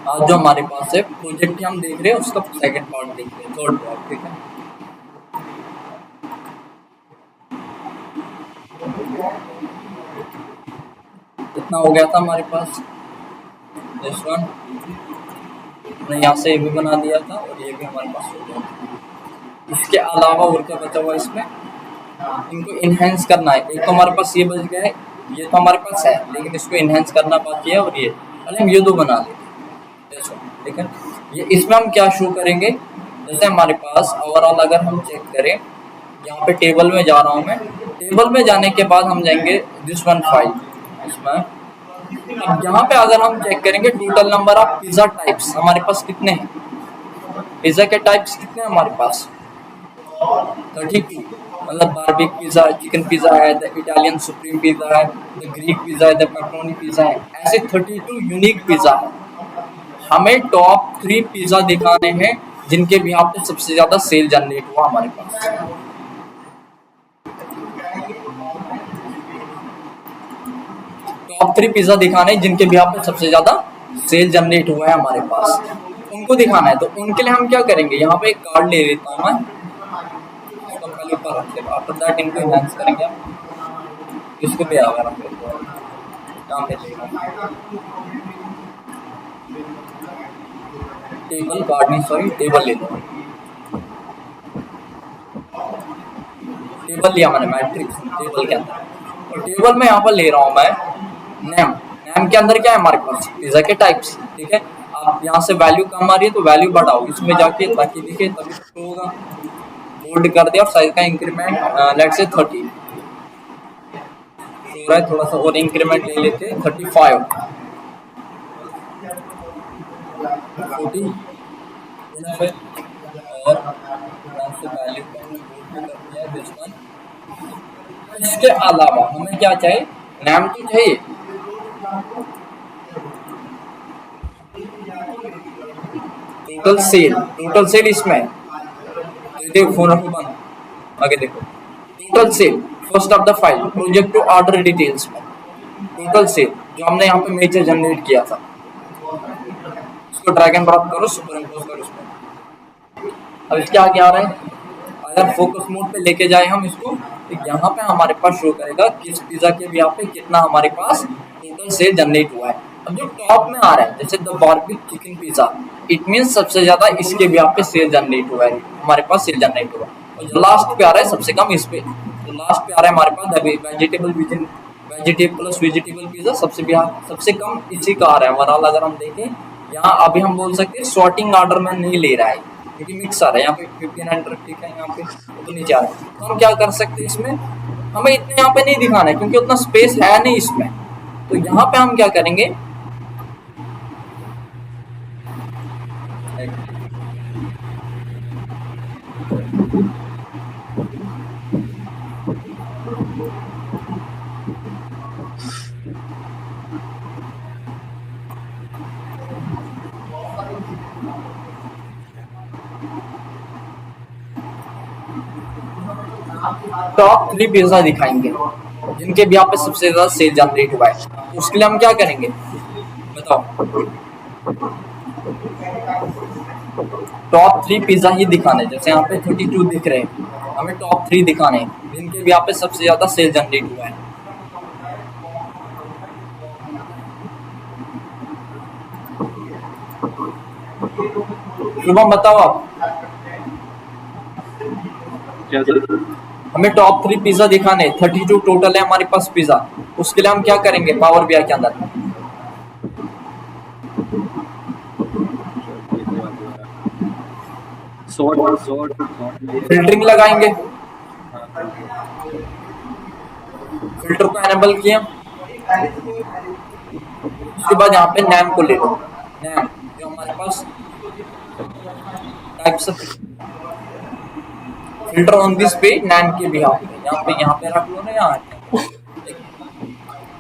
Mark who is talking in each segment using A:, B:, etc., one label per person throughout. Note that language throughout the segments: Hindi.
A: आज जो हमारे पास है प्रोजेक्ट हम देख रहे हैं उसका सेकंड पार्ट देख रहे हैं, थर्ड पार्ट, ठीक है। इतना हो गया था हमारे पास, दिस वन हमने यहाँ से ये भी बना दिया था और ये भी हमारे पास हो गया। इसके अलावा और क्या बचा हुआ इसमें, इनको इनहेंस करना है। एक तो हमारे पास ये बच गया है, ये तो हमारे पास है लेकिन इसको इनहेंस करना बाकी है, और ये पहले हम ये दो बना लेते हैं, ठीक है। ये इसमें हम क्या शो करेंगे, जैसे हमारे पास ओवरऑल अगर हम चेक करें, यहाँ पे टेबल में जा रहा हूँ मैं, टेबल में जाने के बाद हम जाएंगे दिस वन फाइल इसमें। अब यहाँ पे अगर हम चेक करेंगे total number of pizza types हमारे पास कितने हैं, पिज्जा के टाइप्स कितने हैं हमारे पास, 32। मतलब बारबिक पिज्जा है, चिकन पिज्जा है, द इटालियन सुप्रीम पिज्जा है, द ग्रीक पिज्जा है, द पेपरोनी पिज्जा है, ऐसे 32 यूनिक पिज्जा है। हमें टॉप 3 पिज्जा दिखाने हैं जिनके भी यहाँ पे सबसे ज्यादा सेल जनरेट हुआ हमारे पास। टॉप 3 पिज्जा दिखाने हैं जिनके भी यहाँ पे सबसे ज्यादा सेल जनरेट हुआ है हमारे पास, उनको दिखाना है। तो उनके लिए हम क्या करेंगे, यहाँ पे एक कार्ड ले लेता हूँ मैं, ऊपर रख देगा, आफ्टर दैट इनको इनहेंस करेंगे, इसको भी आगे रख देते हैं, यहाँ पे टेबल कार्ड नहीं, सॉरी टेबल ले लो, टेबल लिया मैंने, मैट्रिक्स टेबल के अंदर, और टेबल में यहाँ पर ले रहा हूँ मैं नेम। नेम के अंदर क्या है हमारे पास, पिज्जा के टाइप्स, ठीक है। आप यहाँ से वैल्यू कम आ रही है तो वैल्यू बढ़ाओ इसमें जाके, ताकि दिखे तभी तो होगा। बोल्ड कर दिया और साइज का इंक्रीमेंट लेट से 30 हो रहा है, थोड़ा सा और इंक्रीमेंट ले लेते हैं 35 40 और वैल्यू इसके अलावा हमें क्या चाहिए, नाम तो चाहिए, टोटल सेल इसमें देखो, फोन रखो बंद, आगे देखो, total sale first of the file project to order details में टोटल सेल जो हमने यहाँ पे मेजर जनरेट किया था, इसको ड्रैग एंड ड्रॉप करो, सुपर इम्पोज करो इसमें। अब इसके आगे आ रहा है, अगर फोकस मोड पे लेके जाए हम इसको, तो यहाँ पे हमारे पास शो करेगा किस पिज्जा के भी यहाँ पे कितना हमारे पास टोटल सेल जनरेट हुआ है। अब जो टॉप में आ रहा है जैसे the barbecue chicken pizza, it mean सबसे ज्यादा इसके भी यहाँ पे सेल जनरेट हुआ है, हमारे पास सेल जनरेट हुआ। और जो लास्ट पे आ रहा है सबसे कम इस पे, तो लास्ट पे आ रहा है हमारे पास वेजिटेबल प्लस वेजिटेबल पिज्जा, सबसे कम इसी का आ रहा है ओवरऑल। अगर हम देखें यहाँ अभी हम बोल सकते हैं सॉर्टिंग ऑर्डर में नहीं ले रहा है क्योंकि मिक्स आ रहा है, यहाँ पे 59 ठीक है, यहाँ पे तो नीचे आ रहा है। तो हम क्या कर सकते हैं, इसमें हमें इतने यहाँ पे नहीं दिखाना है क्योंकि उतना स्पेस है नहीं इसमें, तो यहाँ पे हम क्या करेंगे, टॉप 3 पिज्जा दिखाएंगे जिनके भी यहाँ पे सबसे ज्यादा सेल जनरेट हुआ है। उसके लिए हम क्या करेंगे बताओ, टॉप 3 पिज्जा ही दिखाने, जैसे यहाँ पे 32 दिख रहे हैं, हमें टॉप 3 दिखाने जिनके भी यहाँ पे सबसे ज्यादा सेल जनरेट हुआ है। शुभम बताओ आप,
B: क्या सर?
A: हमें टॉप 3 पिज्जा दिखाने, 32 टोटल है हमारे पास पिज्जा, उसके लिए हम क्या करेंगे पावर बीआई के अंदर, फिल्टरिंग लगाएंगे, फिल्टर को एनेबल किया, उसके बाद यहाँ पे नेम को ले लो, नेम जो हमारे पास types of filter on this पे नेम के भी यहाँ पे रख लो ना, यहाँ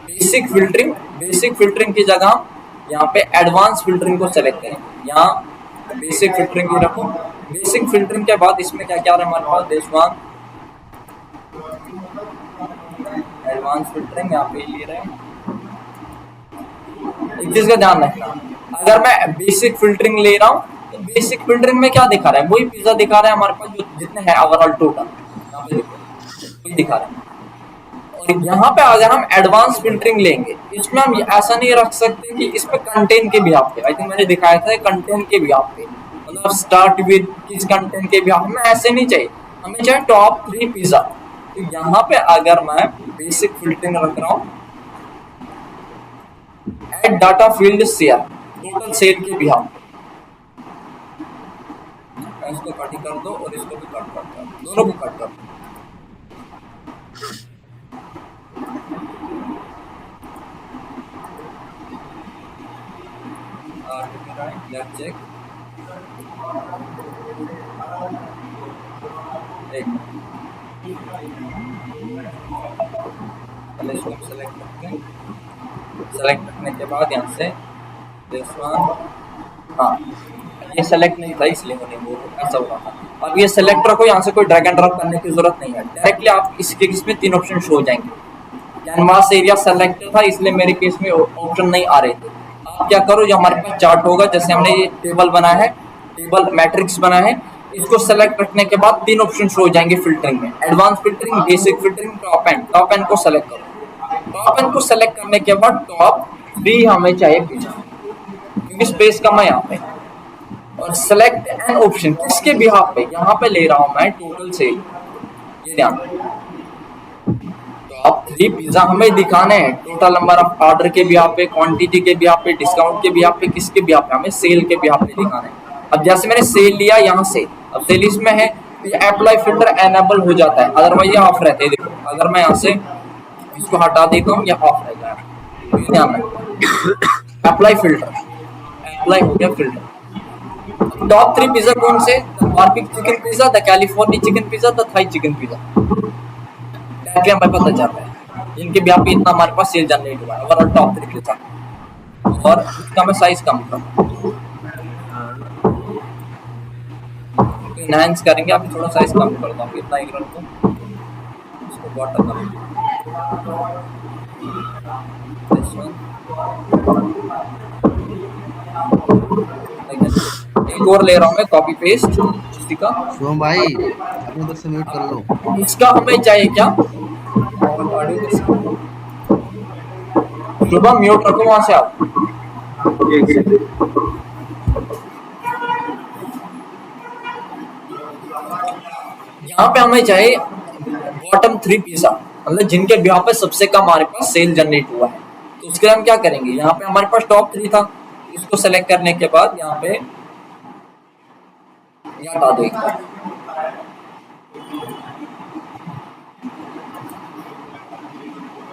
A: बेसिक फिल्टरिंग की जगह यहाँ पे एडवांस फिल्टरिंग को सेलेक्ट करें, यहाँ बेसिक फिल्टरिंग की रखो। बेसिक फिल्टरिंग के बाद इसमें क्या क्या आ रहा है हमारे पास, देशवान एडवांस फिल्टरिंग यहाँ पे ले रहे हैं। एक चीज का ध्यान रखना, अगर मैं बेसिक फिल्टरिंग ले रहा हूँ तो बेसिक फिल्टरिंग में क्या दिखा रहा है, वही पिज्जा दिखा रहा है हमारे पास जो जितने हैं ओवरऑल टोटल, यहाँ पे देखो वही दिखा रहा है। और यहाँ पे अगर हम एडवांस फिल्टरिंग लेंगे, इसमें हम ऐसा नहीं रख सकते कि इसमें कंटेंट के भी आप पे, आई थिंक मैंने दिखाया था कंटेंट के भी आप पे, मतलब स्टार्ट विद किस कंटेंट के भी आप, हमें ऐसे नहीं चाहिए, हमें चाहिए टॉप 3 पिज्जा। तो यहाँ पे अगर मैं बेसिक फिल्टरिंग रख रहा हूँ, add data field share total sale के भी आप, इसको कट कर दो और इसको भी कट कर दो, दोनों को कट कर दो। लेफ्ट चेक, एक पहले इसको सेलेक्ट करते हैं, सेलेक्ट करने के बाद यहाँ से दिस वन, हाँ ये सेलेक्ट नहीं था इसलिए वो नहीं, वो ऐसा हुआ था। अब ये सेलेक्ट रखो, यहाँ से कोई ड्रैग एंड ड्रॉप करने की जरूरत नहीं है, डायरेक्टली आप इसके केस में 3 ऑप्शन शो हो जाएंगे। कैनवास एरिया सेलेक्ट था इसलिए मेरे केस में ऑप्शन नहीं आ रहे थे। आप क्या करो, जो हमारे पास चार्ट होगा, जैसे हमने ये टेबल बनाया है, टेबल मैट्रिक्स बनाया है, इसको सेलेक्ट रखने के बाद 3 ऑप्शन शो हो जाएंगे फिल्टरिंग में, advance filtering, basic filtering, top and को सेलेक्ट करो। टॉप एंड को सेलेक्ट करने के बाद टॉप 3 हमें चाहिए पिज्जा, क्योंकि स्पेस कम है यहाँ पे। और सेलेक्ट एन ऑप्शन किसके बिहाफ पे, यहाँ पे ले रहा हूँ मैं टोटल सेल, ये ध्यान, टॉप 3 पिज्जा हमें दिखाने हैं, टोटल नंबर ऑफ ऑर्डर के बिहाफ पे, क्वांटिटी के बिहाफ पे, डिस्काउंट के बिहाफ पे, किसके बिहाफ पे, हमें सेल के बिहाफ पे दिखाने हैं। अब जैसे मैंने सेल लिया यहाँ से, अब सेल इसमें है, ये अप्लाई फिल्टर एनेबल हो जाता है, अदरवाइज ये ऑफ रहते हैं। देखो अगर मैं यहाँ से इसको हटा देता हूँ, ये ऑफ रहेगा, ध्यान रखना, अप्लाई फिल्टर, अप्लाई हो गया फिल्टर। टॉप 3 पिज्जा कौन से, the barbecue chicken pizza, the California chicken pizza, the Thai chicken pizza, directly हमें पता चलता है इनके भी आप इतना हमारे पास सेल जनरेट हुआ है ओवरऑल टॉप 3 पिज्जा। और इसका मैं साइज कम करूँ, इनहैंस करेंगे, आप थोड़ा साइज कम कर दो, इतना ही रखो, इसको बॉटम कर, एक और ले रहा हूँ मैं कॉपी पेस्ट का।
B: शुभम भाई अपने उधर से म्यूट कर लो।
A: इसका हमें चाहिए क्या, शुभम म्यूट रखो वहां से आप। यहाँ पे हमें चाहिए बॉटम 3 पिज्जा, मतलब जिनके ब्याह पे सबसे कम हमारे पास सेल जनरेट हुआ है। तो उसके लिए हम क्या करेंगे, यहाँ पे हमारे पास टॉप 3 था, इसको सेलेक्ट करने के बाद यहाँ पे हटा दो,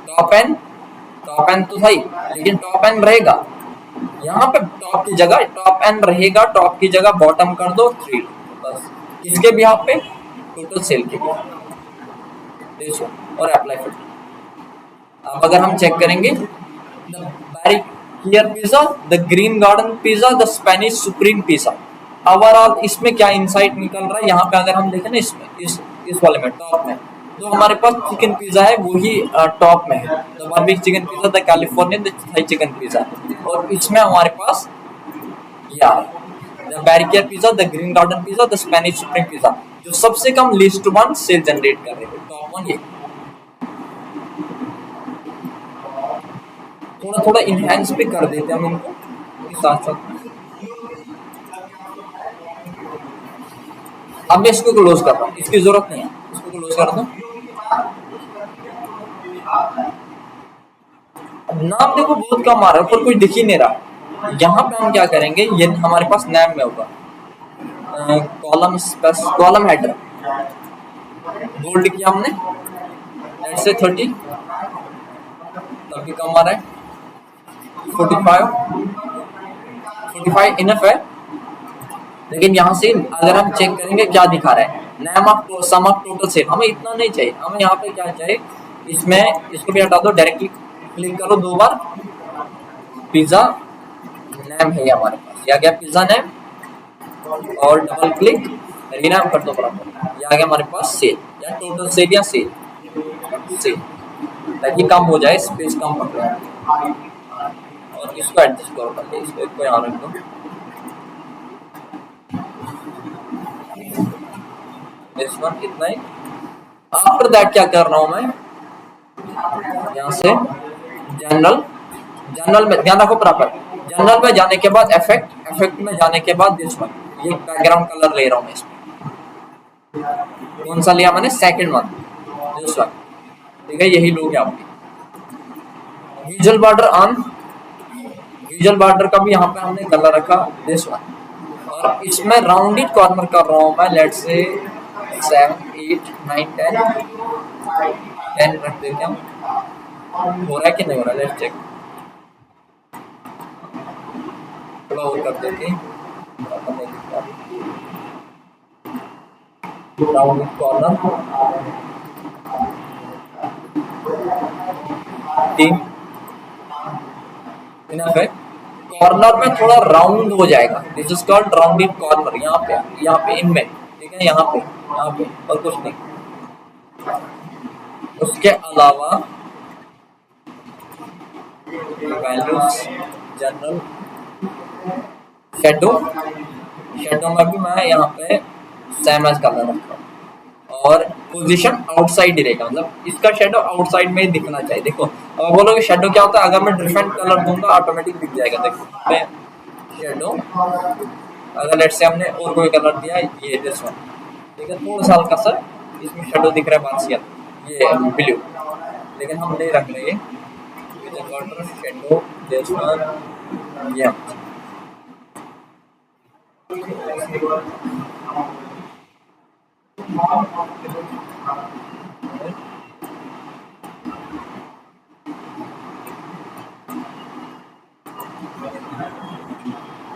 A: टॉप एन तो सही, लेकिन टॉप एन रहेगा यहाँ पे, टॉप की जगह टॉप एन रहेगा, टॉप की जगह बॉटम कर दो 3, बस इसके भी यहाँ पे टोटल सेल के भी, और अप्लाई फिल्टर। अब अगर हम चेक करेंगे, the barricade pizza, the green garden pizza, the Spanish supreme pizza, overall इसमें क्या इंसाइट निकल रहा है, यहाँ पे अगर हम देखें ना, इसमें इस वाले में टॉप में जो हमारे पास चिकन पिज्जा है वही टॉप में है, the barbecue chicken pizza, the California, the Thai chicken pizza, और इसमें हमारे पास यार the barricade pizza, the green garden pizza, the Spanish supreme pizza, जो सबसे कम लिस्ट 1 सेल जनरेट कर रहे हैं, टॉप 1 ये। थोड़ा थोड़ा इनहैंस भी कर देते हैं हम इनको साथ साथ। अब मैं इसको क्लोज कर रहा हूँ, इसकी जरूरत नहीं है, इसको क्लोज कर दो। नाम देखो बहुत कम आ रहा है, पर कोई दिख ही नहीं रहा। यहाँ पे हम क्या करेंगे, ये हमारे पास नाम में होगा, कॉलम हेडर बोल्ड किया हमने, लेट्स से 30, तब भी कम आ रहा है, 45 इनफ है। लेकिन यहाँ से अगर हम चेक करेंगे क्या दिखा रहा है, name of sum of total sale, हमें इतना नहीं चाहिए, हमें यहाँ पे क्या चाहिए, इसमें इसको भी हटा दो, डायरेक्टली क्लिक करो 2 बार, पिज्जा नेम है हमारे पास, ये आ गया पिज्जा नेम, और डबल क्लिक रीनाम कर दो बराबर, ये आ गया हमारे पास सेल, या टोटल सेल या सेल, ताकि कम हो जाए, स्पेस कम पकड़े। और इसको एडजस्ट करो पहले, इसको यहाँ रख दो। दिस वन इतना ही। आफ्टर दैट क्या कर रहा हूँ मैं, यहाँ से जनरल, जनरल में ध्यान रखो प्रॉपर, जनरल में जाने के बाद इफेक्ट, इफेक्ट में जाने के बाद दिस वन, ये बैकग्राउंड कलर ले रहा हूँ मैं इसमें। कौन सा लिया मैंने, सेकंड वन, दिस वन, ठीक है, यही लोग आपकी। Visual border on, visual border का भी यहाँ पे हमने कलर रखा दिस वन, और इसमें राउंडेड कॉर्नर कर रहा हूँ मैं, लेट्स से 7 8 9 10 10 रख देते हैं। हो रहा है कि नहीं हो रहा, लेट्स चेक, थोड़ा और कर देते हैं, राउंडेड कॉर्नर 3 इनफ है। कॉर्नर में थोड़ा राउंड हो जाएगा, this is called rounded corner, यहाँ पे इनमें, ठीक है, यहाँ पे और कुछ नहीं। उसके अलावा वैल्यूज, जनरल, शेडो, शेडो में भी मैं यहाँ पे सेम एज कलर रखता हूँ, और पोजीशन आउटसाइड ही रहेगा, मतलब इसका शेडो आउटसाइड में ही दिखना चाहिए। देखो अब बोलोगे शेडो क्या होता है, अगर मैं डिफरेंट कलर दूंगा ऑटोमेटिक दिख जाएगा। देखो मैं शेडो, अगर लेट्स से हमने और कोई कलर दिया, ये दिस वन, ठीक है, थोड़ा सा हल्का सा इसमें शेडो दिख रहा है, बात ये ब्लू, लेकिन हम नहीं रख रहे वाटर शेडो दिस वन, ये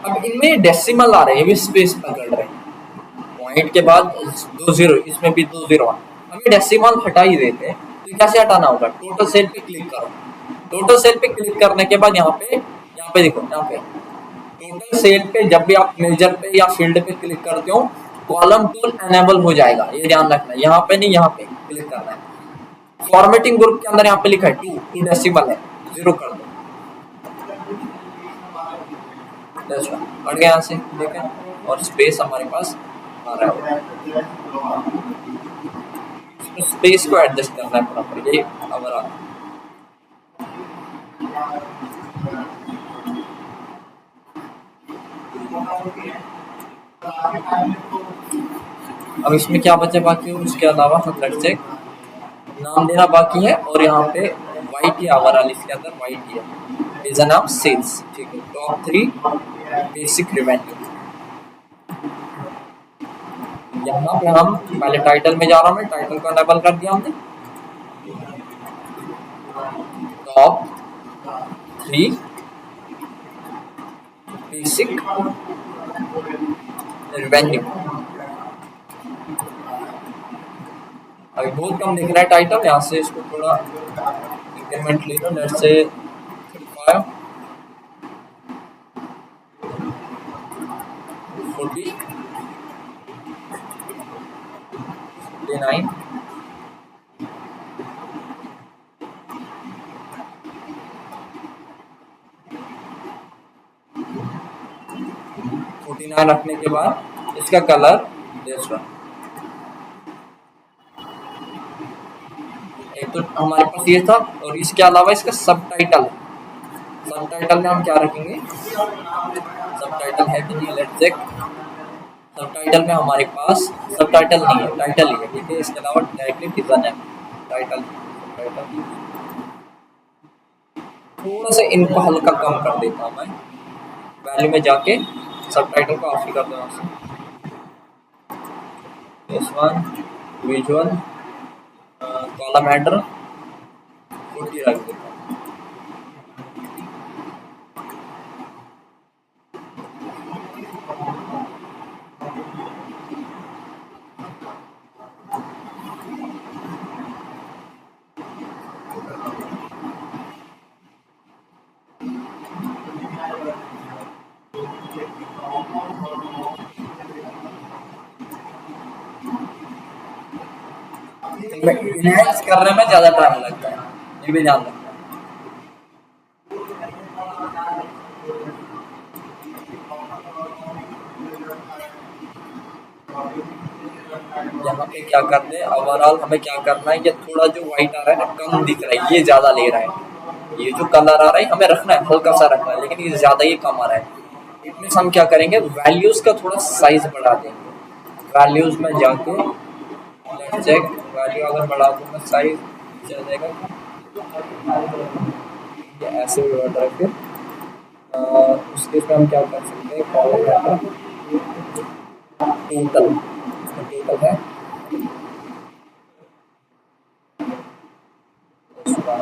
A: अब इनमें डेसिमल आ रहे हैं, ये भी स्पेस पकड़ रहे हैं, पॉइंट के बाद 2 जीरो, इसमें भी 2 जीरो, हमें डेसिमल हटा ही देते हैं। तो कैसे हटाना होगा, टोटल सेल पे क्लिक करो, टोटल सेल पे क्लिक करने के बाद यहाँ पे देखो, यहाँ पे टोटल सेल पे जब भी आप मेजर पे या फील्ड पे क्लिक करते हो, कॉलम टूल एनेबल हो जाएगा, ये ध्यान रखना है, यहाँ पे नहीं, यहाँ पे क्लिक करना है। फॉर्मेटिंग ग्रुप के अंदर यहाँ पे लिखा है 2 डेसिमल है, 0 कर दो, बढ़ गया यहाँ से, देखें, और स्पेस हमारे पास आ रहा है, स्पेस को एडजस्ट करना है प्रॉपर, यही हमारा। अब इसमें क्या बचे बाकी, उसके अलावा हम लेट्स से नाम देना बाकी है, और यहाँ पे वाइट ही ओवरऑल इसके अंदर वाइट ही है, इज नाम सेल्स, ठीक है, टॉप 3 बेसिक रेवेन्यू। यहाँ पे हम पहले टाइटल में जा रहा हूँ, मैं टाइटल को एनेबल कर दिया हमने, टॉप 3 बेसिक रेवेन्यू। अभी बहुत कम दिख रहा है टाइटल, यहाँ से इसको थोड़ा इंक्रीमेंट ले लो, लेट्स से 35 40 49 49 रखने के बाद इसका कलर दिस वन। एक तो हमारे पास ये था, और इसके अलावा इसका सब टाइटल, सब टाइटल में हम क्या रखेंगे, सब टाइटल है कि नहीं, लेट्स चेक। सब टाइटल में हमारे पास सब टाइटल नहीं है, टाइटल ही है, ठीक है, इसके अलावा डायरेक्टली डिजाइन है, टाइटल थोड़ा सा इनको हल्का कम कर देता हूँ मैं, वैल्यू में जाके सब टाइटल को ऑफ ही कर दूँगा। This one visual column header 40 रख देता हूँ। इनहेंस करने में ज्यादा टाइम लगता है, ये भी ध्यान रखना। यहाँ पे क्या करते हैं, ओवरऑल हमें क्या करना है, ये थोड़ा जो व्हाइट आ रहा है ना कम दिख रहा है, ये ज्यादा ले रहा है। ये जो कलर आ रहा है हमें रखना है, हल्का सा रखना है, लेकिन ये ज्यादा ही कम आ रहा है। इसमें हम क्या करेंगे, वैल्यूज का थोड़ा साइज बढ़ा देंगे। वैल्यूज में जाके लेट्स चेक, वैल्यू अगर बढ़ा दूंगा साइज चल जाएगा। ये ऐसे भी बढ़ रहा है फिर उसके पे हम क्या कर सकते हैं, कॉलम टोटल, टोटल है उसका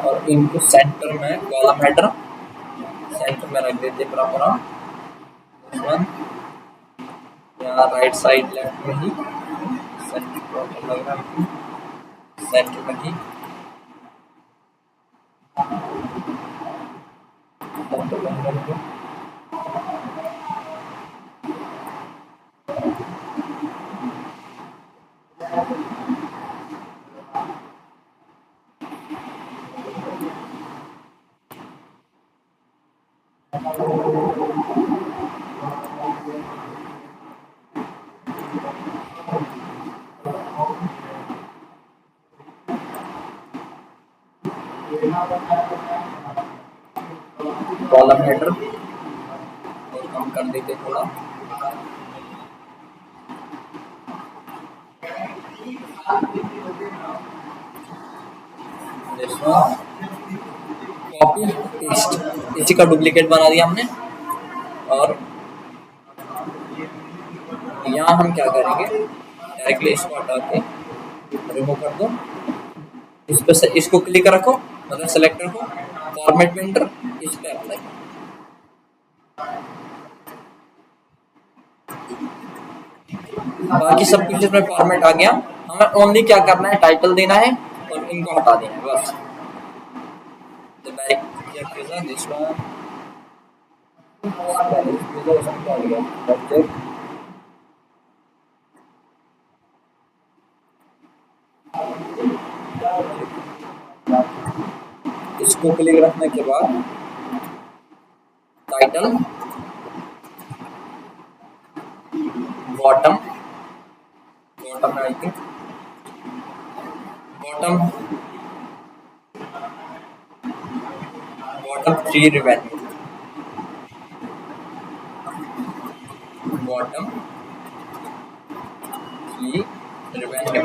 A: और इनको सेंटर में कॉलम हेडर सेंटर में रख देते प्रॉपर वन, यहाँ राइट साइड लेफ्ट में ही सेंटर प्रॉपर लग रहा है, सेंटर में ही सेंटर में ही कॉलम हेडर और कम कर देते थोड़ा, कॉपी पेस्ट, इसी का डुप्लीकेट बना दिया हमने। और यहाँ हम क्या करेंगे, डायरेक्टली इसको हटा के रिमूव कर दो, इस पे से इसको क्लिक रखो, मतलब सेलेक्ट रखो, फॉर्मेट प्रिंटर, इस पे अप्लाई। बाकी सब कुछ इसमें फॉर्मेट आ गया, हमें ओनली क्या करना है, टाइटल देना है और इनको हटा देना है बस। तो डायरेक्ट क्या किया दिस वन, इसको क्लिक रखने के बाद title, bottom, bottom I think bottom, bottom 3 revenue, bottom 3 revenue,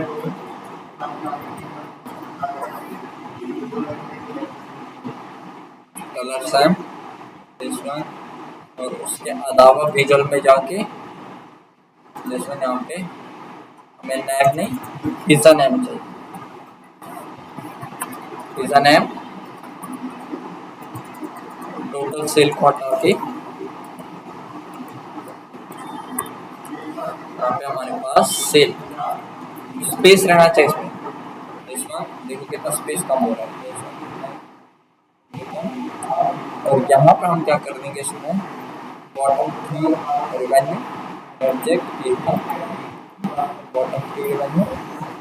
A: colour Sam this one, और उसके अलावा विजुअल में जाके दिस वन, यहाँ पे हमें नेम नहीं पिज्जा नेम चाहिए, पिज्जा नेम, टोटल सेल को हटा के यहाँ पे हमारे पास सेल, स्पेस रहना चाहिए इसमें, दिस वन देखो कितना स्पेस कम हो रहा है। और यहाँ पर हम क्या कर देंगे, इसमें बॉटम 3 रेवेन्यू, ऑब्जेक्ट ये था bottom 3 revenue,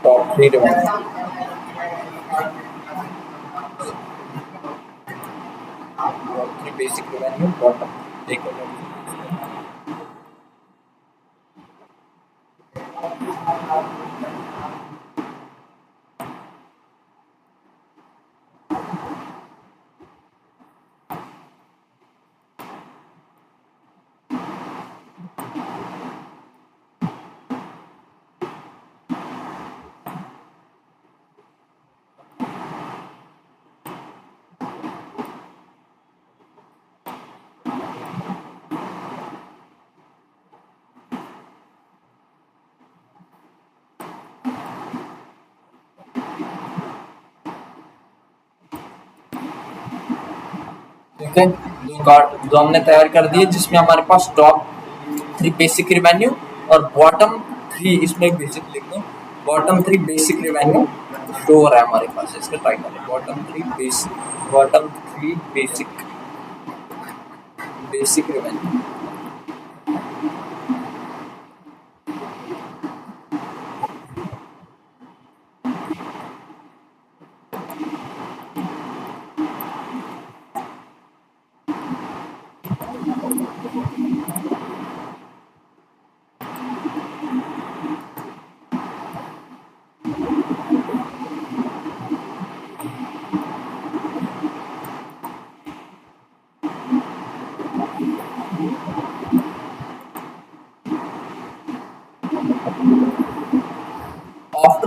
A: top 3 revenue, top 3 basic revenue, bottom देखो ठीक है। दो हमने तैयार कर दिए, जिसमें हमारे पास टॉप 3 बेसिक रेवेन्यू और बॉटम 3, इसमें एक बेसिक लिख दो, बॉटम 3 बेसिक रेवेन्यू शो हो रहा है हमारे पास, इसका टाइटल है bottom 3 basic, bottom 3 basic, basic revenue,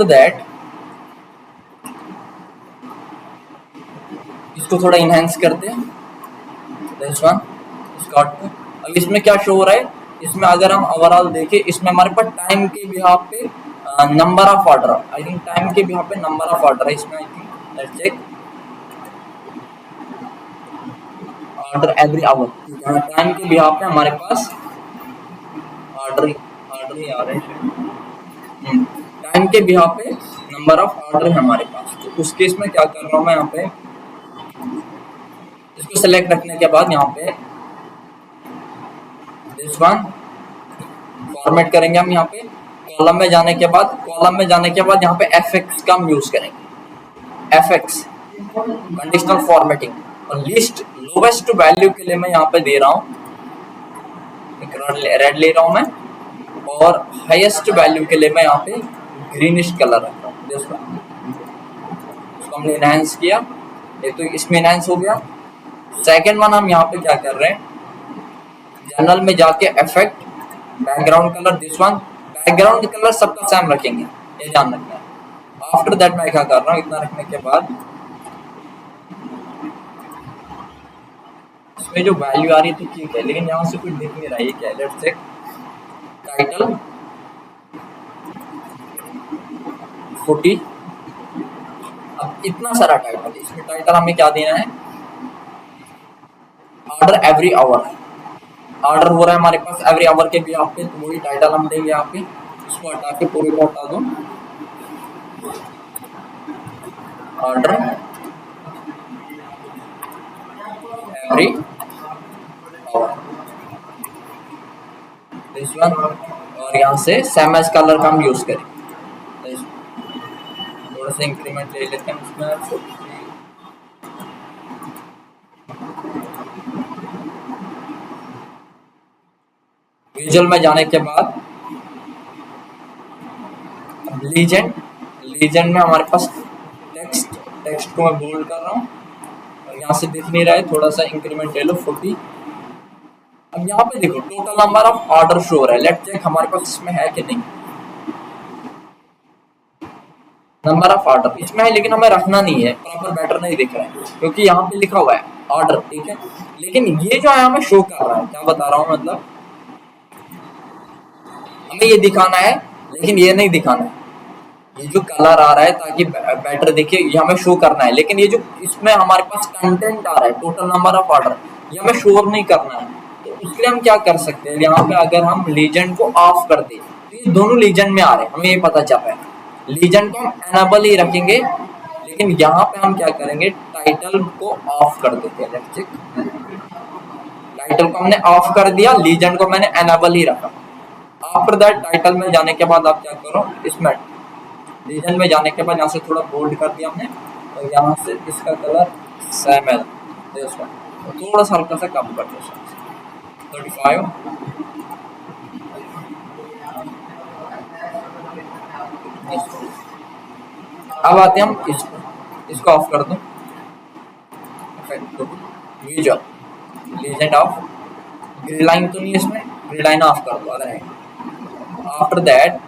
A: after that इसको थोड़ा इनहेंस करते हैं, दिस वन स्कॉट को। अब इसमें क्या शो हो रहा है, इसमें अगर हम ओवरऑल देखें, इसमें हमारे पास टाइम के बिहाफ पे number of order, I think time के बिहाफ पे नंबर ऑफ ऑर्डर है इसमें, I think let's check order every hour, time के बिहाफ पे हमारे पास ऑर्डर ही आ रहे हैं, टाइम के बिहाफ पे नंबर ऑफ ऑर्डर है हमारे पास। तो उस केस में क्या कर रहा हूँ मैं, यहाँ पे इसको सेलेक्ट रखने के बाद यहाँ पे दिस वन फॉर्मेट करेंगे हम, यहाँ पे कॉलम में जाने के बाद यहाँ पे एफएक्स का हम यूज करेंगे, एफएक्स कंडीशनल फॉर्मेटिंग। और लिस्ट लोवेस्ट वैल्यू के लिए मैं यहाँ पे दे रहा हूँ, रेड ले रहा हूँ मैं, और हाईएस्ट वैल्यू के लिए मैं यहाँ पे ग्रीनिश कलर रख रहा हूँ। इसको हमने इनहेंस किया, एक तो इसमें इनहेंस हो गया। सेकेंड वन हम यहाँ पे क्या कर रहे हैं, जनरल में जाके effect background colour, this one background colour सबका सेम रखेंगे, ये ध्यान रखना है। आफ्टर दैट मैं क्या कर रहा हूँ, इतना रखने के बाद इसमें जो वैल्यू आ रही थी ठीक है, लेकिन यहाँ से कुछ दिख नहीं रहा है, क्या है, लेट्स चेक टाइटल 40। अब इतना सारा टाइटल, इसमें टाइटल हमें क्या देना है, ऑर्डर एवरी आवर, ऑर्डर हो रहा है हमारे पास एवरी आवर के भी आप पे, तो वही टाइटल हम देंगे यहाँ पे। इसको हटा के पूरे को हटा दो, order every our, this one. और यहाँ से सेम एज कलर का हम यूज करें, थोड़ा सा इंक्रीमेंट ले लेते हैं उसमें। विजुअल में जाने के बाद लीजेंड में हमारे पास टेक्स्ट को मैं बोल्ड कर रहा हूँ, और यहाँ से दिख नहीं रहा है, थोड़ा सा इंक्रीमेंट ले लो 40। अब यहाँ पे देखो total number of order show हो रहा है, लेट्स चेक हमारे पास इसमें है कि नहीं। नंबर ऑफ ऑर्डर इसमें है, लेकिन हमें रखना नहीं है, प्रॉपर बैटर नहीं दिख रहा है, क्योंकि यहाँ पे लिखा हुआ है ऑर्डर, ठीक है। लेकिन ये जो है हमें शो कर रहा है, क्या बता रहा हूँ, मतलब हमें ये दिखाना है, लेकिन ये नहीं दिखाना है। ये जो कलर आ रहा है ताकि बेटर दिखे, ये हमें शो करना है, लेकिन ये जो इसमें हमारे पास कंटेंट आ रहा है, टोटल नंबर ऑफ ऑर्डर, ये हमें शो नहीं करना है। तो उसके लिए हम क्या कर सकते हैं, यहाँ पे अगर हम लीजेंड को ऑफ कर दें, तो ये दोनों लीजेंड में आ रहे हैं, हमें ये पता चल रहा है। लीजेंड को हम एनेबल ही रखेंगे, लेकिन यहाँ पे हम क्या करेंगे, टाइटल को ऑफ कर देते हैं। टाइटल को हमने ऑफ कर दिया, लीजेंड को मैंने एनेबल ही रखा। आफ्टर दैट टाइटल में जाने के बाद आप क्या करो, इसमें रीजन में जाने के बाद यहाँ से थोड़ा बोल्ड कर दिया हमने, और यहाँ से इसका कलर सेम है, थोड़ा सा हल्का सा कम कर दिया 35। अब आते हैं हम इसको ऑफ कर दो, visual legend of, grid line तो नहीं, इसमें ग्रिड लाइन ऑफ कर दो अगर है। आफ्टर दैट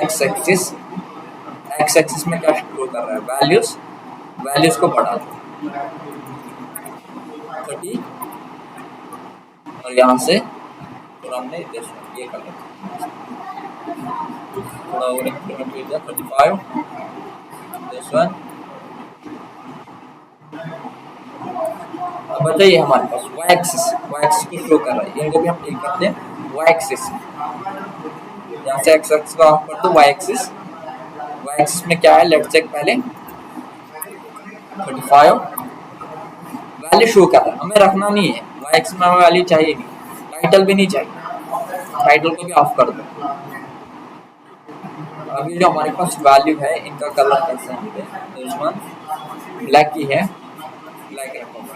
A: एक्स एक्सिस में क्या शो कर रहा है, वैल्यूज को बढ़ा दो 30, और यहाँ से थोड़ा हमने ये कर लिया, थोड़ा और इंक्रीमेंट किया 35, दिस वन। अब बताइए हमारे पास वाई एक्सिस को शो कर रहा है, इनको भी हम ठीक करते हैं वाई एक्सिस, यहाँ से एक्स एक्सिस को ऑफ कर दो, वाई एक्सिस में क्या है, लेट्स चेक पहले 35 वैल्यू शो कर रहा है, हमें रखना नहीं है, वाई एक्सिस में हमें वैल्यू चाहिए नहीं, टाइटल भी नहीं चाहिए, टाइटल को भी ऑफ कर दो। अभी जो हमारे पास वैल्यू है, इनका कलर कैसा है, ब्लैक ही है, ब्लैक रखूंगा।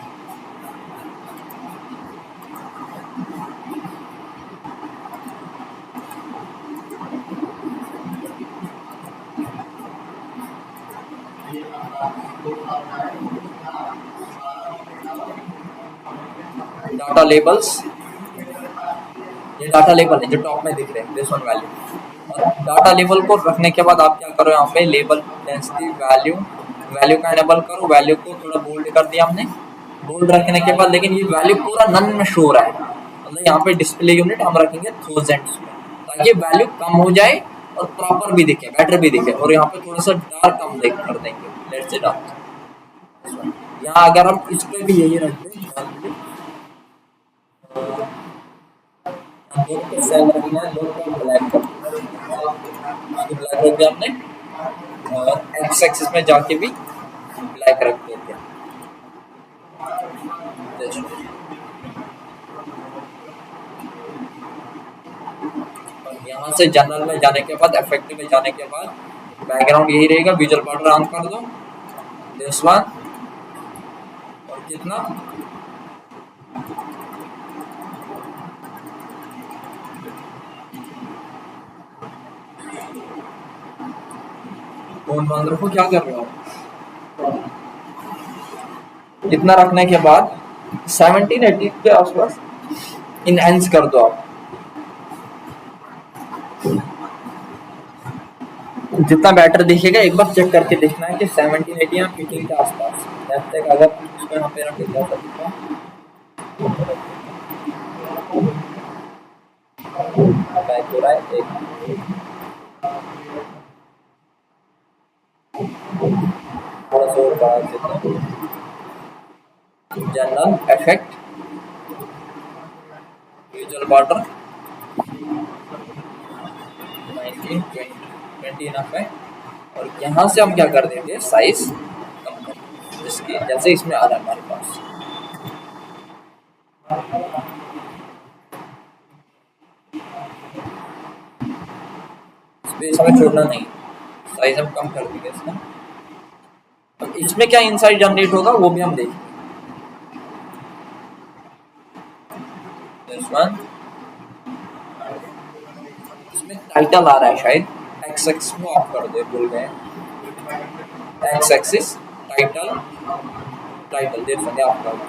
A: डाटा लेबल्स, ये डाटा लेबल है जो टॉप में दिख रहे हैं, this one value, data label को रखने के बाद आप क्या करो, यहाँ पे लेबल डेंसिटी वैल्यू का इनेबल करो। वैल्यू को थोड़ा बोल्ड कर दिया हमने, बोल्ड रखने के बाद लेकिन ये वैल्यू पूरा नन में शो हो रहा है, मतलब यहाँ पे डिस्प्ले यूनिट हम रखेंगे 1000 में, ताकि वैल्यू कम हो जाए और प्रॉपर भी दिखे, बेटर भी दिखे। और यहाँ पे थोड़ा सा डार्क कम देख कर देंगे, लेट्स से डार्क। यहाँ अगर हम इस पे भी यही रख दें, सेल रखना है, ब्लैक कर ब्लैक रख दिया हमने, और एक्स एक्सिस में जाके भी ब्लैक रख देते हैं। और यहाँ से जनरल में जाने के बाद, इफेक्ट में जाने के बाद बैकग्राउंड यही रहेगा, विजुअल बॉर्डर ऑन कर दो, दिस वन, और कितना फोन बंद रखो, क्या कर रहे हो? इतना रखने के बाद 1780 के आसपास इनहेंस कर दो आप, जितना बेटर दिखेगा एक बार चेक करके देखना है कि 1780 या 15 के आसपास। जब तक अगर इसको यहाँ पे रख दिया सकता बैक हो रहा है, एक थोड़ा सा और बढ़ा देते हैं, general effect visual border 19 20 enough है। और यहाँ से हम क्या कर देंगे, साइज कम कर देंगे, इसकी जैसे इसमें आ रहा है हमारे पास। स्पेस हमें छोड़ना नहीं, साइज हम कम कर देंगे इसका। अब इसमें क्या इनसाइड जनरेट होगा वो भी हम देखेंगे। इसमें टाइटल आ रहा है शायद, एक्स एक्सिस को ऑफ कर दे, भूल गए, एक्स एक्सिस टाइटल देख सकते ऑफ कर दो।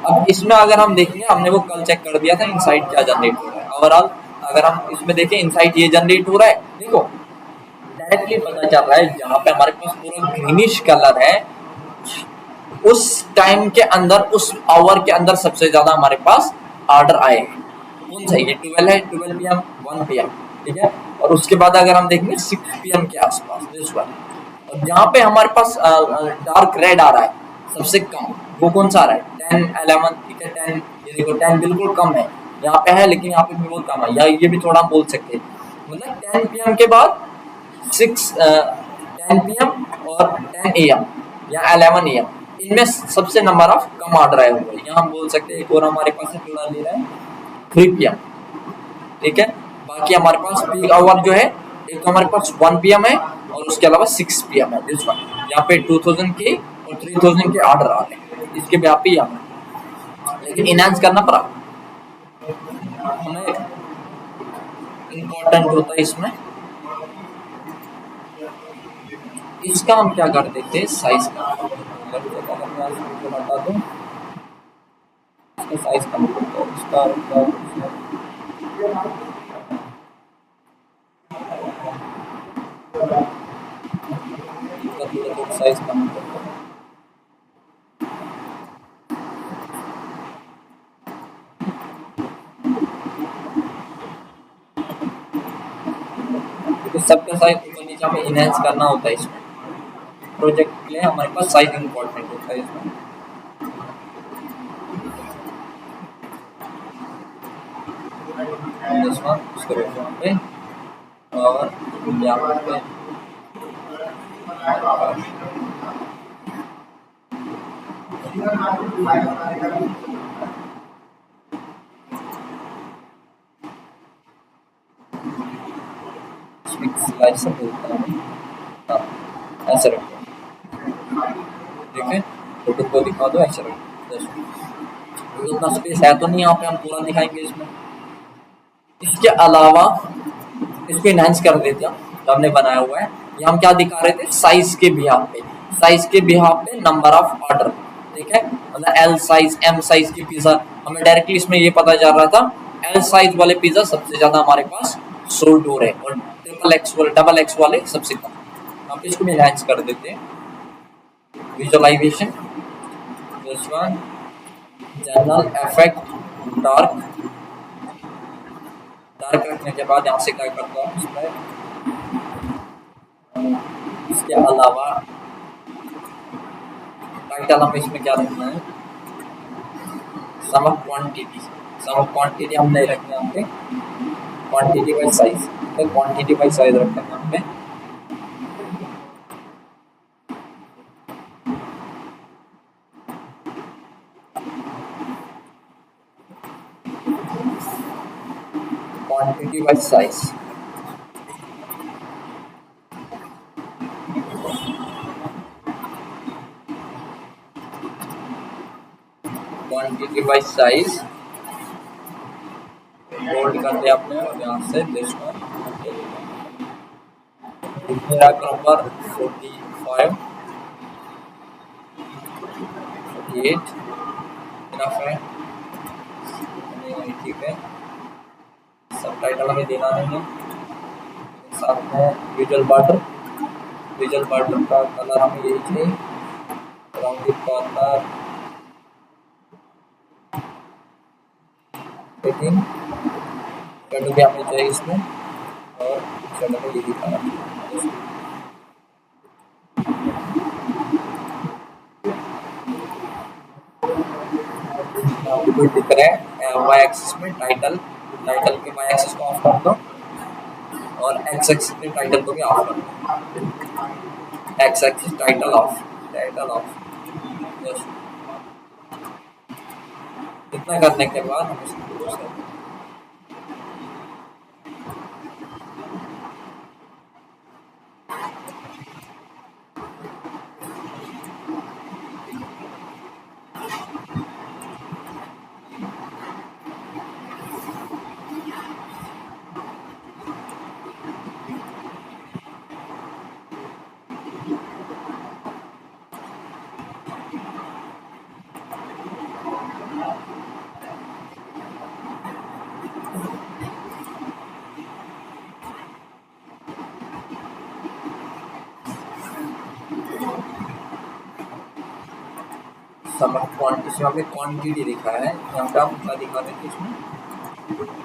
A: अब इसमें अगर हम देखेंगे, हमने वो कल चेक कर दिया था इनसाइड क्या जनरेट हो रहा है। ओवरऑल अगर हम इसमें देखें, इनसाइड ये जनरेट हो रहा है, देखो डायरेक्टली पता चल रहा है, जहाँ पे हमारे पास पूरा ग्रीनिश कलर है, उस टाइम के अंदर, उस आवर के अंदर सबसे ज्यादा हमारे पास ऑर्डर आए हैं। कौन सा ये 12 है, 12 PM 1 PM, ठीक है। और उसके बाद अगर हम देखेंगे 6 PM के आसपास दिस वन। और जहाँ पे हमारे पास डार्क रेड आ रहा है सबसे कम, वो कौन सा आ रहा है, 10 11, ठीक है। 10 ये देखो 10 बिल्कुल कम है, यहाँ पे है लेकिन यहाँ पे भी बहुत कम है, या ये भी थोड़ा हम बोल सकते हैं, मतलब 10 PM के बाद 10 PM और 10 AM या 11 AM, इनमें सबसे नंबर ऑफ कम ऑर्डर आए हुए हैं। यहाँ हम बोल सकते हैं एक और हमारे पास थोड़ा ले रहा है 3 PM, ठीक है। बाकी हमारे पास पीक आवर जो है, एक तो हमारे पास 1 PM है और उसके अलावा 6 PM है दिस वन। यहाँ पे 2000 के और 3000 के ऑर्डर आ रहे हैं, इसके व्यापी यहाँ पे, लेकिन इनहांस करना पड़ा हमें, इम्पोर्टेंट होता है इसमें। इसका हम क्या कर देते हैं, साइज का बता दो, इसका साइज कम कर दो, इसका साइज कम कर दो। सबका साइज ऊपर नीचे हमें इनहेंस करना होता है इसमें, प्रोजेक्ट के लिए हमारे पास साइज इंपॉर्टेंट होता है इसमें। उसको यहाँ पे और यहाँ पे स्लाइसर बोलता है, हाँ ऐसे रखो, ठीक है। फोटो को दिखा दो, ऐसे रखो, उतना स्पेस है तो नहीं, यहाँ पे हम पूरा दिखाएंगे इसमें। इसके अलावा इसको इनहेंस कर देते हैं, जो हमने बनाया हुआ है। ये हम क्या दिखा रहे थे, साइज के बिहाफ पे, साइज के बिहाफ पे नंबर ऑफ ऑर्डर, ठीक है, मतलब एल साइज एम साइज की पिज्जा, हमें डायरेक्टली इसमें ये पता चल रहा था एल साइज वाले पिज्जा सबसे ज्यादा हमारे पास सोल्ड हो रहे हैं और डबल एक्स वाले सबसे कम। आप इसको भी एनहांस कर देते हैं, visualisation, this one, general effect, dark, dark रखने के बाद यहाँ से क्या करता हूँ इसमें, इसके अलावा टाइटल हमें इसमें क्या रखना है, sum of quantity, sum of quantity हम नहीं रखना यहाँ पे, क्वांटिटी बाय साइज, तो क्वांटिटी बाय साइज रखना है यहाँ पे। Quantity by size, quantity by size hold कर दिया आपने और यहाँ से दिस वन, मेरा नंबर 45, 48 इनफ है, ठीक है। सब टाइटल हमें देना नहीं है, साथ में विजुअल बॉर्डर, विजुअल बॉर्डर का कलर हमें यही चाहिए, राउंडेड कॉर्नर 18, शेडो भी हमें चाहिए इसमें, और शेडो में यही दिखाना चाहिए। आपको दिख रहा है वाई एक्सिस में टाइटल, टाइटल के वाई एक्सिस को ऑफ कर दो और एक्स एक्सिस के टाइटल को भी ऑफ कर दो, x axis title of, title of, इतना करने के बाद हम इसको क्लोज कर दें। इसमें हमने क्वांटिटी दिखा है, यहाँ पे आप क्या दिखा रहे थे इसमें,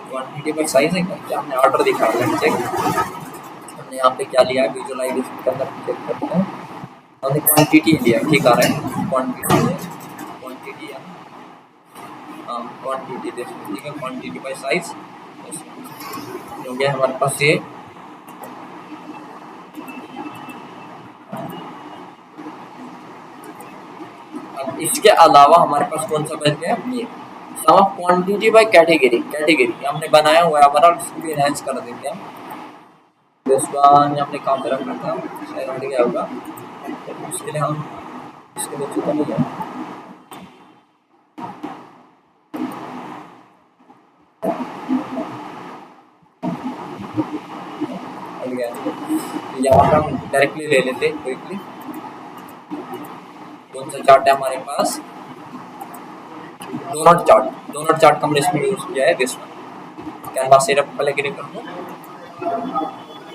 A: क्वांटिटी पर साइज है क्या, हमने ऑर्डर दिखाया है, चेक हमने यहाँ पे क्या लिया है, विजुअलाइजेशन के अंदर चेक करते हैं, हमने क्वांटिटी लिया, ठीक आ रहा है, क्वांटिटी है, क्वांटिटी है, हाँ क्वांटिटी देखो, ठीक है, क्वांटिटी बाय साइज हो गया हमारे पास ये। अब इसके अलावा हमारे पास कौन सा बच गया, ये sum of quantity by category, category हमने बनाया हुआ है हमारा, इसको भी एनहांस कर देते हैं। दिस वन हमने कहाँ पे रखा था, शायद हट गया होगा, उसके लिए हम इसके लिए चुका नहीं है, हट गया, यहाँ पे हम डायरेक्टली ले लेते क्विकली, कौन सा चार्ट है हमारे पास, डोनट चार्ट, डोनट चार्ट का हमने इसमें यूज किया है, दिस वन, कैनवास से पहले क्लिक कर दो,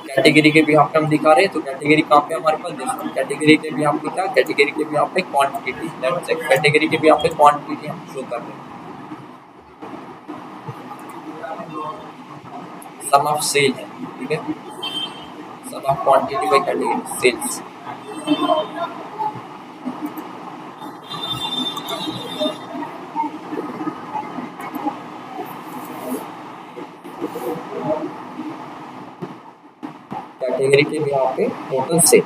A: कैटेगरी के भी यहाँ पे हम दिखा रहे हैं, तो कैटेगरी कहाँ पे हमारे पास, दिस वन, कैटेगरी के भी यहाँ पे क्या, कैटेगरी के भी यहाँ पे क्वांटिटी, कैटेगरी के भी यहाँ पे क्वांटिटी हम शो कर रहे हैं, सम ऑफ सेल है, ठीक है, sum of quantity by category sales, category के भी यहाँ पे टोटल सेल,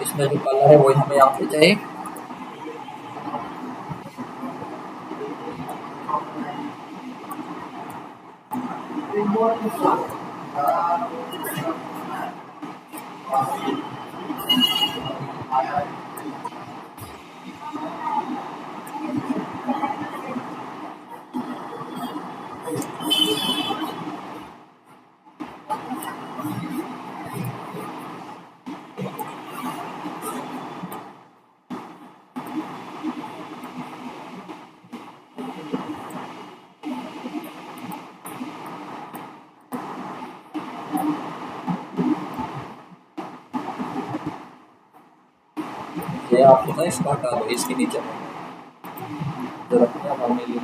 A: इसमें जो कलर है वही हमें यहाँ पे चाहिए, ये आप ना इसको हटा दो, इसके नीचे में जो रखते हैं हमने लिए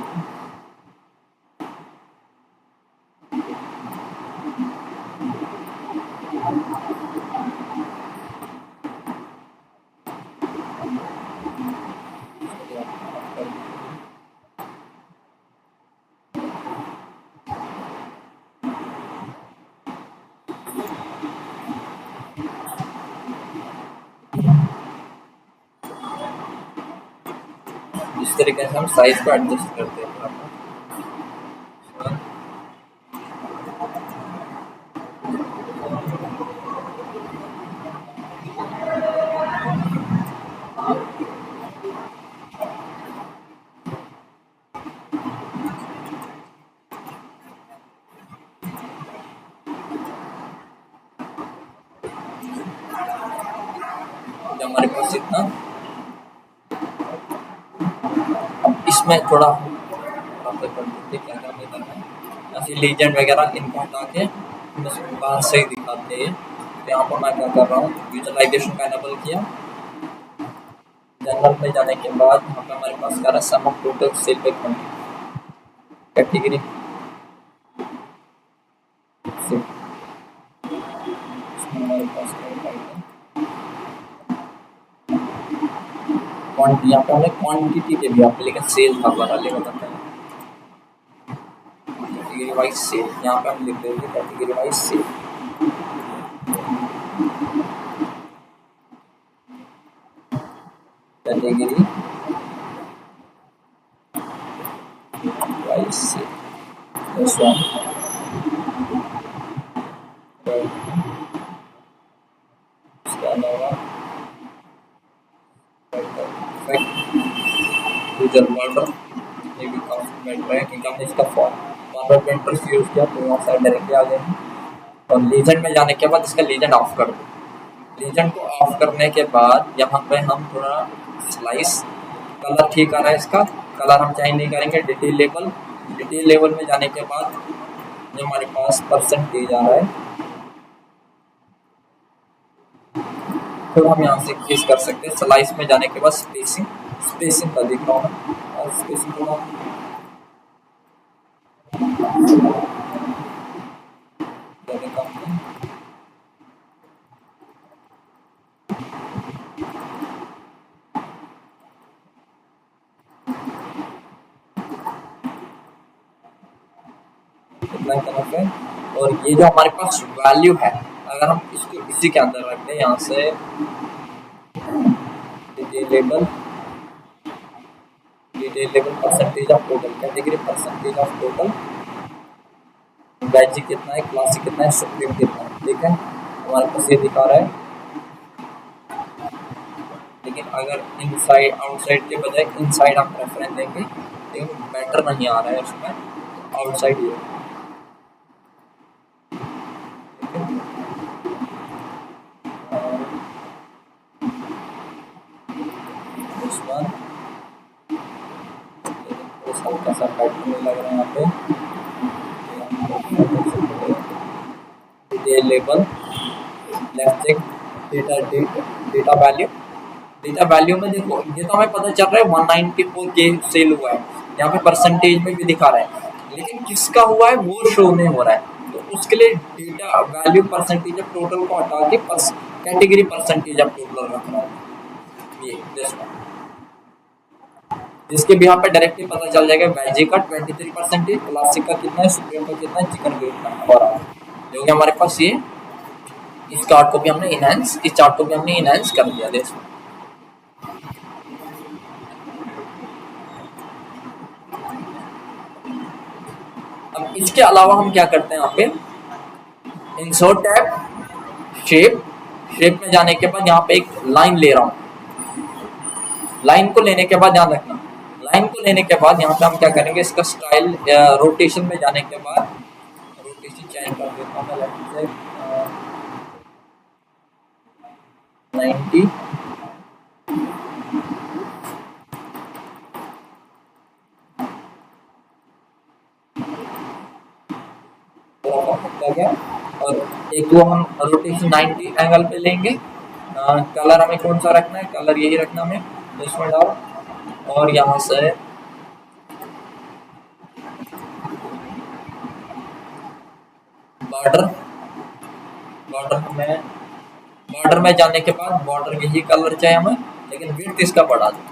A: इस तरीके से हम साइज को एडजस्ट करते हैं अपना। जो हमारे पास इतना, अब इसमें थोड़ा क्या क्या हमें करना है, ऐसे लीजेंड वगैरह इनको हटा के हम इसको बाहर से ही दिखाते हैं। तो यहाँ पर मैं क्या कर रहा हूँ, विजुअलाइजेशन का एनेबल किया, जनरल में जाने के बाद यहाँ पे हमारे पास क्या रहा, सम ऑफ टोटल सेल पे कैटेगरी हमारे पास क्वांटिटी, यहाँ पे हमने क्वांटिटी के भी यहाँ पे लेकिन सेल था बड़ा ले बताते हैं कैटेगरी वाइज सेल, यहाँ पे हम लिख देंगे category wise sale. Category wise sale, this one इसके अलावा यूजर बॉर्डर, ये भी काफी बेटर है क्योंकि हमने इसका फॉर्मेट पेंटर्स यूज किया तो वहाँ से डायरेक्टली आ गए। और लीजेंड में जाने के बाद इसका लीजेंड ऑफ कर दो। लीजेंड को ऑफ करने के बाद यहाँ पे हम थोड़ा स्लाइस, कलर ठीक आ रहा है, इसका कलर हम चेंज नहीं करेंगे। डिटेल लेवल, डिटेल लेवल में जाने के बाद जो हमारे पास परसेंटेज आ रहा है तो हम यहाँ से इंक्रीज कर सकते हैं। स्लाइस में जाने के बाद स्पेसिंग, स्पेसिंग का दिख रहा हूँ और स्पेसिंग थोड़ा इतना तरफ है। और ये जो हमारे पास वैल्यू है, अगर हम इसको इसी के अंदर रख दें, यहाँ से detail level percentage of total, category percentage of total, basic कितना है, क्लासिक कितना है, सुप्रीम कितना है, ठीक है हमारे पास ये दिखा रहा है। लेकिन अगर इनसाइड आउटसाइड के बजाय इनसाइड हम प्रेफरेंस देंगे लेकिन बेटर नहीं आ रहा है उसमें, आउटसाइड ये कैसा पैटर्न लग रहा है यहाँ पे। Detail level, left check, data value, data value में देखो ये तो हमें पता चल रहा है 194 के सेल हुआ है, यहाँ पे परसेंटेज में भी दिखा रहा है, लेकिन किसका हुआ है वो शो नहीं हो रहा है। तो उसके लिए data value percentage of total को हटा के कैटेगरी परसेंटेज ऑफ टोटल रखना है, ये जिसके भी यहाँ पे डायरेक्टली पता चल जाएगा। वेजी का 23%, क्लासिक का कितना है, सुप्रीम का कितना है, चिकन का कितना है। और जो कि हमारे पास ये इस चार्ट को भी हमने इनहेंस, इस चार्ट को भी हमने इनहेंस कर दिया। देखो अब इसके अलावा हम क्या करते हैं, यहाँ पे इंसर्ट टैब, शेप, शेप में जाने के बाद यहाँ पे एक लाइन ले रहा हूँ। लाइन को लेने के बाद ध्यान रखना, लाइन को लेने के बाद यहाँ पे हम क्या करेंगे, इसका स्टाइल रोटेशन में जाने के बाद रोटेशन चेंज कर देता हूँ मैं, 90 गया। और एक वो हम रोटेशन 90 एंगल पे लेंगे कलर हमें कौन सा रखना है, कलर यही रखना हमें, तो इसमें डाल। और यहाँ से बॉर्डर, बॉर्डर में जाने के बाद बॉर्डर यही कलर चाहिए हमें, लेकिन विड्थ इसका बढ़ा दो।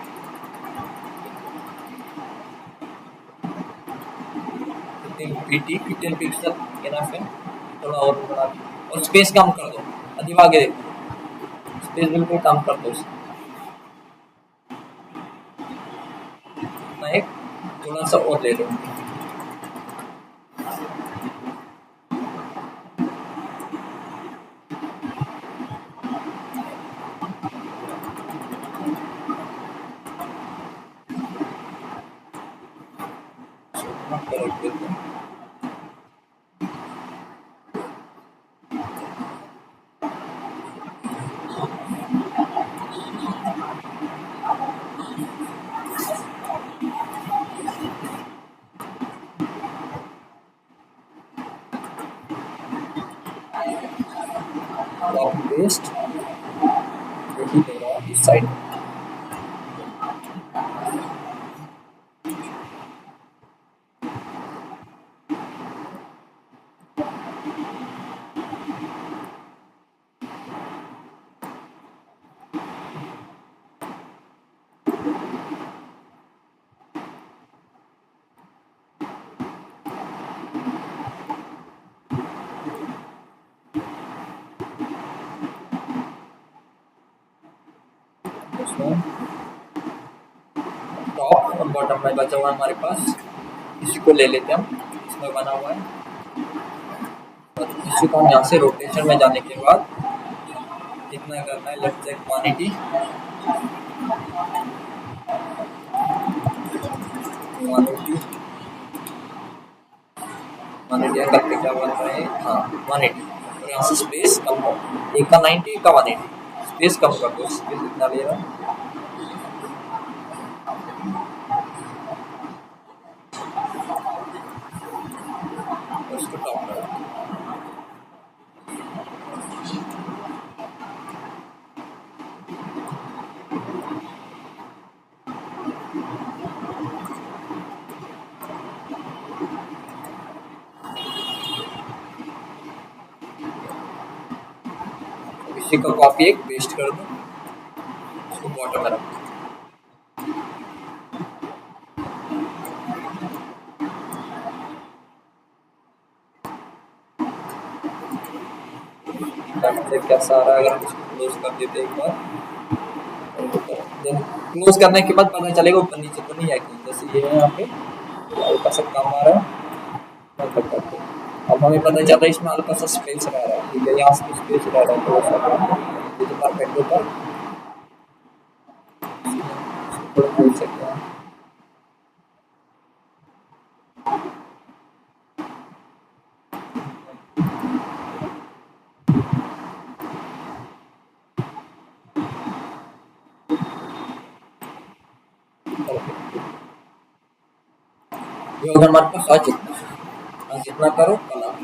A: 15 पिक्सल इनफ है, थोड़ा और बढ़ा दो और स्पेस कम कर दो। अभी आगे देखो, स्पेस बिल्कुल कम कर दो इसका। एक थोड़ा सा और ले लो। कॉपी पेस्ट यही ले रहा इस साइड। टॉप और बॉटम में बचा हुआ है हमारे पास, इसी को ले लेते हैं हम, इसमें बना हुआ है। और इसी को हम यहाँ से रोटेशन में जाने के बाद कितना करना है, लेट्स चेक क्वांटिटी, करके क्या बन रहा है, हाँ 180। और यहाँ से स्पेस कम हो, एक का 90, एक का 180, स्पेस कम कर दो। स्पेस इतना ले रहा है, उसको टॉप करो। इसी को कॉपी एक पेस्ट कर दो, इसको बॉटम में रख दो। कैसा आ रहा है, अगर हम इसको क्लोज कर देते एक बार, क्लोज करने के बाद पता चलेगा ऊपर नीचे तो नहीं है कि जैसे ये है यहाँ पे हल्का सा कम आ रहा है। अब हमें पता चल रहा है इसमें हल्का सा स्पेस रह रहा है, ठीक है, यहाँ से स्पेस रह रहा है थोड़ा सा, ये तो परफेक्ट होता है, थोड़ा खोल सकते हैं। ये अगर हमारे पास जितना करो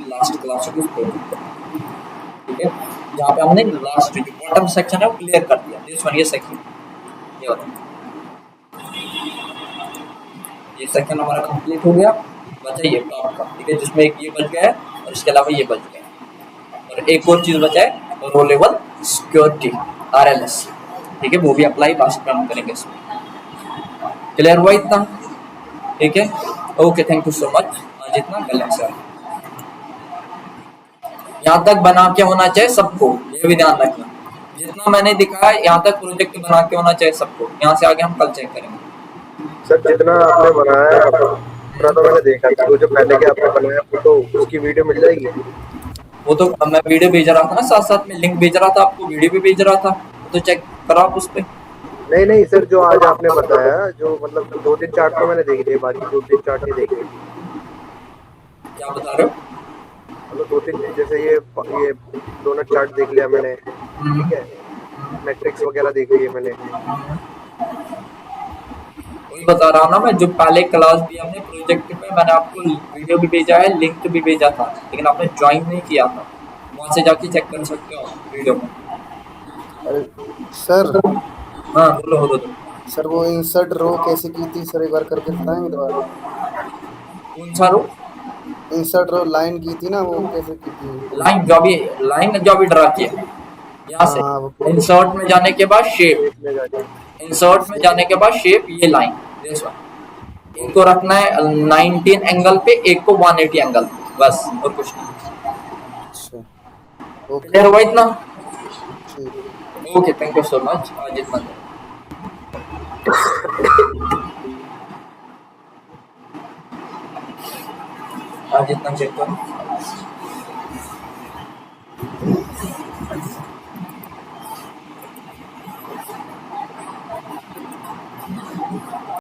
A: लास्ट क्लास को उसको, ठीक है। यहाँ पे हमने लास्ट जो बॉटम सेक्शन है वो क्लियर कर दिया, दिस वन, ये सेक्शन, ये वाला, ये सेक्शन हमारा कंप्लीट हो गया। बचा ये टॉप का, ठीक है, जिसमें एक ये बच गया है और इसके अलावा ये बच गया, और एक और चीज बचा है रो लेवल सिक्योरिटी RLS, ठीक है, वो भी अप्लाई लास्ट में हम करेंगे इसमें। क्लियर हुआ इतना, ठीक है, okay, thank you so much. आज इतना कल लेक्चर, यहाँ तक बना के होना चाहिए सबको, ये भी ध्यान रखना, जितना मैंने दिखाया यहाँ तक प्रोजेक्ट बना के होना चाहिए सबको। यहाँ से आगे हम कल चेक करेंगे।
C: सर जितना आपने बनाया है पूरा तो मैंने देखा था, वो जो पहले के आपने बनाया फोटो उसकी वीडियो मिल जाएगी?
A: वो तो मैं वीडियो भेज रहा था ना, साथ साथ में लिंक भेज रहा था आपको, वीडियो भी भेज रहा था, तो चेक करो आप उस पर।
C: नहीं सर, जो आज आपने बताया, जो मतलब 2-3 चार्ट तो मैंने देख लिए, बाकी 2-3 चार्ट नहीं देखे।
A: क्या बता रहे हो?
C: मतलब 2-3, जैसे ये डोनट चार्ट देख लिया मैंने, ठीक है, मैट्रिक्स वगैरह देख लिए मैंने।
A: वही बता रहा हूँ ना मैं, जो पहले क्लास भी हमने प्रोजेक्ट में, मैंने आपको वीडियो भी भेजा है, लिंक भी भेजा था, लेकिन आपने ज्वाइन नहीं किया था, वहाँ से जाके चेक कर सकते हो वीडियो में।
C: अरे सर,
A: हाँ बोलो बोलो तुम।
C: सर वो इंसर्ट रो कैसे की थी सर, एक बार करके बताएंगे दोबारा?
A: कौन सा रो?
C: इंसर्ट रो लाइन की थी ना, वो कैसे की थी?
A: लाइन जो अभी ड्रा किया यहाँ
C: हाँ
A: से,
C: हाँ वो
A: इंसर्ट में जाने के बाद शेप,
C: शेप में जाके
A: इंसर्ट में
C: शेप।
A: जाने के बाद शेप, ये लाइन, दिस वन। एक को रखना है 19 एंगल पे, एक को 180 एंगल पे, बस और कुछ नहीं।
C: अच्छा, ओके
A: क्लियर हुआ इतना?
C: ठीक।
A: Okay, thank you so much. आज इतना आज इतना चेक करो।